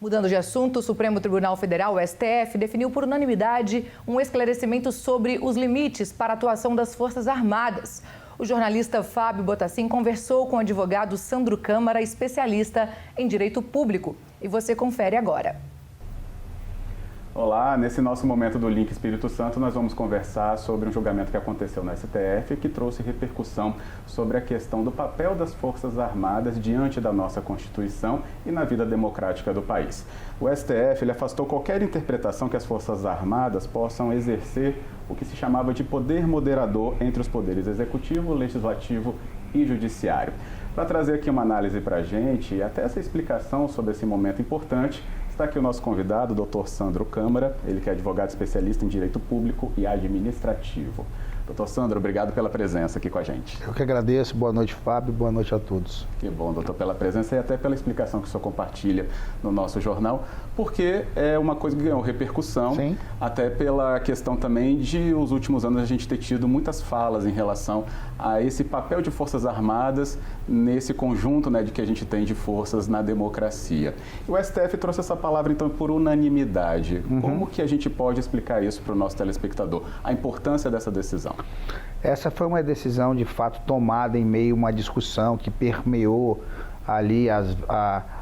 Mudando de assunto, o Supremo Tribunal Federal, o STF, definiu por unanimidade um esclarecimento sobre os limites para a atuação das Forças Armadas. O jornalista Fábio Botassin conversou com o advogado Sandro Câmara, especialista em direito público. E você confere agora. Olá, nesse nosso momento do Link Espírito Santo, nós vamos conversar sobre um julgamento que aconteceu no STF e que trouxe repercussão sobre a questão do papel das Forças Armadas diante da nossa Constituição e na vida democrática do país. O STF ele afastou qualquer interpretação que as Forças Armadas possam exercer o que se chamava de poder moderador entre os poderes executivo, legislativo e judiciário. Para trazer aqui uma análise para a gente e até essa explicação sobre esse momento importante, está aqui o nosso convidado, o Dr. Sandro Câmara, ele que é advogado especialista em Direito Público e Administrativo. Dr. Sandro, obrigado pela presença aqui com a gente. Eu que agradeço. Boa noite, Fábio. Boa noite a todos. Que bom, doutor, pela presença e até pela explicação que o senhor compartilha no nosso jornal, porque é uma coisa que ganhou repercussão, sim, até pela questão também de os últimos anos a gente ter tido muitas falas em relação a esse papel de Forças Armadas nesse conjunto, né, de que a gente tem de forças na democracia. E o STF trouxe essa palavra, então, por unanimidade. Como que a gente pode explicar isso para o nosso telespectador? A importância dessa decisão? Essa foi uma decisão, de fato, tomada em meio a uma discussão que permeou ali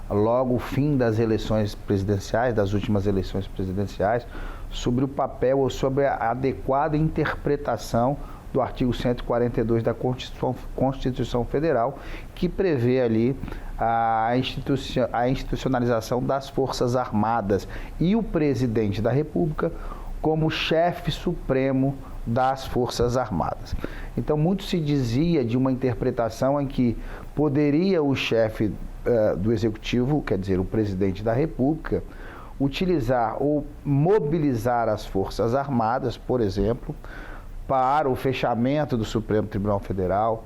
logo o fim das eleições presidenciais, das últimas eleições presidenciais, sobre o papel ou sobre a adequada interpretação do artigo 142 da Constituição Federal, que prevê ali a institucionalização das Forças Armadas e o presidente da República como chefe supremo das Forças Armadas. Então, muito se dizia de uma interpretação em que poderia o chefe do Executivo, quer dizer, o presidente da República, utilizar ou mobilizar as Forças Armadas, por exemplo, para o fechamento do Supremo Tribunal Federal,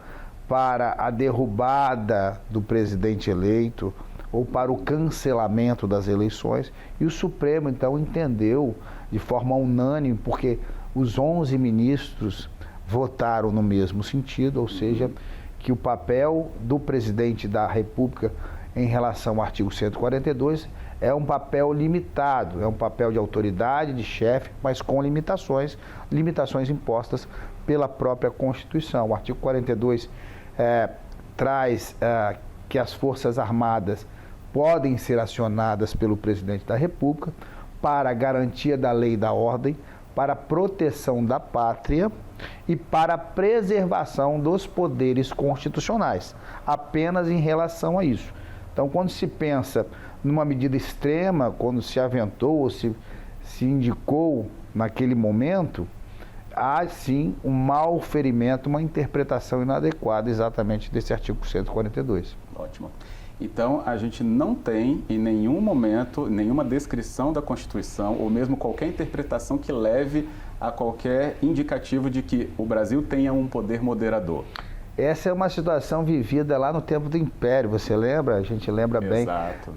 para a derrubada do presidente eleito ou para o cancelamento das eleições. E o Supremo, então, entendeu de forma unânime, porque os 11 ministros votaram no mesmo sentido, ou seja, que o papel do presidente da República em relação ao artigo 142 é um papel limitado, é um papel de autoridade, de chefe, mas com limitações impostas pela própria Constituição. O artigo 42 traz que as Forças Armadas podem ser acionadas pelo presidente da República para a garantia da lei e da ordem, para a proteção da pátria e para a preservação dos poderes constitucionais, apenas em relação a isso. Então, quando se pensa numa medida extrema, quando se aventou ou se indicou naquele momento, há sim um mau ferimento, uma interpretação inadequada exatamente desse artigo 142. Ótimo. Então, a gente não tem, em nenhum momento, nenhuma descrição da Constituição, ou mesmo qualquer interpretação que leve a qualquer indicativo de que o Brasil tenha um poder moderador. Essa é uma situação vivida lá no tempo do Império, você lembra? A gente lembra bem. Exato.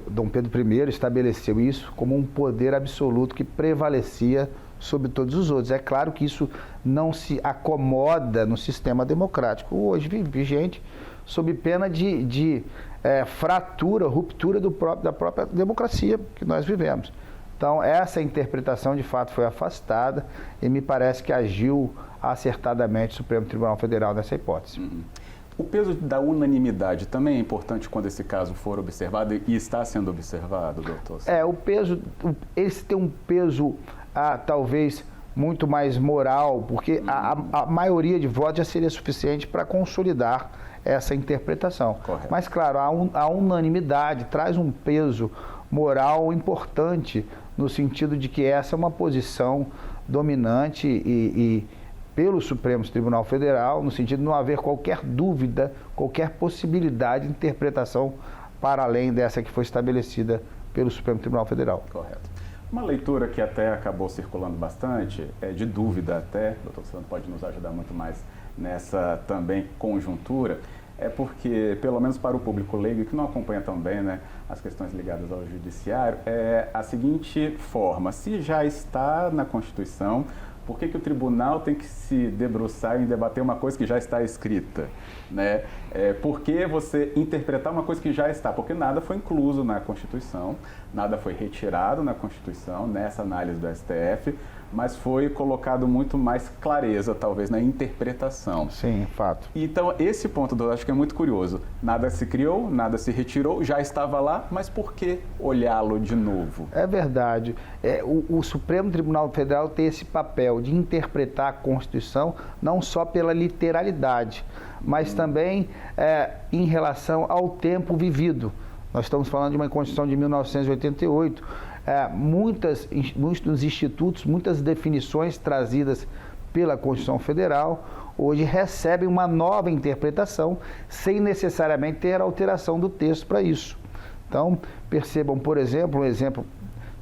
Dom Pedro I estabeleceu isso como um poder absoluto que prevalecia sobre todos os outros. É claro que isso não se acomoda no sistema democrático hoje vigente, sob pena de fratura, ruptura da própria democracia que nós vivemos. Então, essa interpretação, de fato, foi afastada e me parece que agiu acertadamente o Supremo Tribunal Federal nessa hipótese. O peso da unanimidade também é importante quando esse caso for observado e está sendo observado, doutor? O peso, esse tem um peso, talvez, muito mais moral, porque a maioria de votos já seria suficiente para consolidar essa interpretação. Correto. Mas, claro, a unanimidade traz um peso moral importante no sentido de que essa é uma posição dominante e pelo Supremo Tribunal Federal, no sentido de não haver qualquer dúvida, qualquer possibilidade de interpretação para além dessa que foi estabelecida pelo Supremo Tribunal Federal. Correto. Uma leitura que até acabou circulando bastante, de dúvida até, o doutor Sandro pode nos ajudar muito mais nessa também conjuntura, é porque, pelo menos para o público leigo, que não acompanha tão bem, né, as questões ligadas ao judiciário, é a seguinte forma: se já está na Constituição Por que o tribunal tem que se debruçar em debater uma coisa que já está escrita? Né? Por que você interpretar uma coisa que já está? Porque nada foi incluso na Constituição, nada foi retirado na Constituição, nessa análise do STF, mas foi colocado muito mais clareza, talvez, na interpretação. Sim, fato. Então, esse ponto eu acho que é muito curioso. Nada se criou, nada se retirou, já estava lá, mas por que olhá-lo de novo? É verdade. O Supremo Tribunal Federal tem esse papel de interpretar a Constituição não só pela literalidade, mas também em relação ao tempo vivido. Nós estamos falando de uma Constituição de 1988, muitos institutos, muitas definições trazidas pela Constituição Federal, hoje recebem uma nova interpretação, sem necessariamente ter alteração do texto para isso. Então, percebam, por exemplo, um exemplo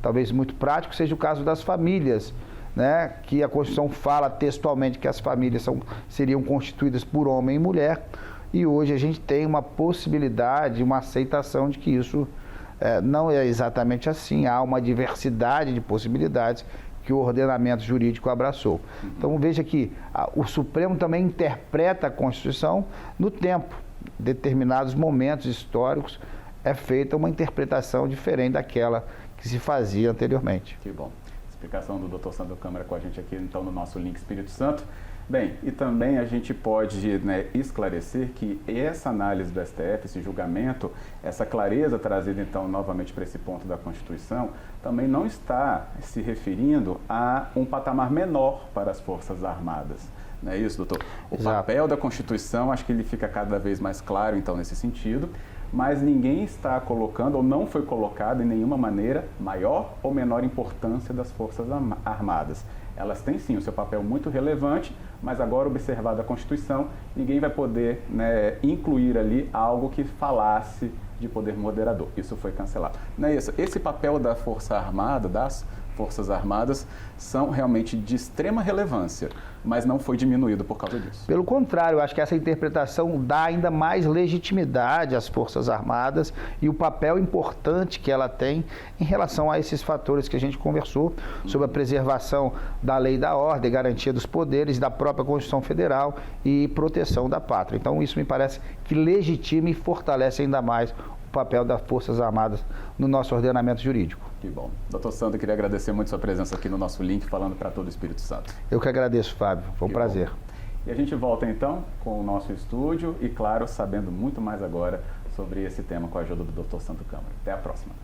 talvez muito prático seja o caso das famílias, né? Que a Constituição fala textualmente que as famílias seriam constituídas por homem e mulher, e hoje a gente tem uma possibilidade, uma aceitação de que isso não é exatamente assim, há uma diversidade de possibilidades que o ordenamento jurídico abraçou. Então veja que o Supremo também interpreta a Constituição no tempo, em determinados momentos históricos é feita uma interpretação diferente daquela que se fazia anteriormente. Que bom. Explicação do Dr. Sandro Câmara com a gente aqui, então, no nosso link Espírito Santo. Bem, e também a gente pode, né, esclarecer que essa análise do STF, esse julgamento, essa clareza trazida então novamente para esse ponto da Constituição, também não está se referindo a um patamar menor para as Forças Armadas. Não é isso, doutor? O papel da Constituição, acho que ele fica cada vez mais claro então nesse sentido, mas ninguém está colocando, ou não foi colocado em nenhuma maneira, maior ou menor importância das Forças Armadas. Elas têm sim o seu papel muito relevante, mas agora, observada a Constituição, ninguém vai poder, né, incluir ali algo que falasse de poder moderador. Isso foi cancelado. Não é isso? Esse papel da Força Armada, das Forças Armadas, são realmente de extrema relevância, mas não foi diminuído por causa disso. Pelo contrário, eu acho que essa interpretação dá ainda mais legitimidade às Forças Armadas e o papel importante que ela tem em relação a esses fatores que a gente conversou, sobre a preservação da lei e da ordem, garantia dos poderes, da própria Constituição Federal e proteção da pátria. Então isso me parece que legitima e fortalece ainda mais o papel das Forças Armadas no nosso ordenamento jurídico. Que bom. Doutor Sandro, queria agradecer muito sua presença aqui no nosso link, falando para todo o Espírito Santo. Eu que agradeço, Fábio. Foi um prazer. Bom. E a gente volta então com o nosso estúdio e, claro, sabendo muito mais agora sobre esse tema com a ajuda do Dr. Sandro Câmara. Até a próxima.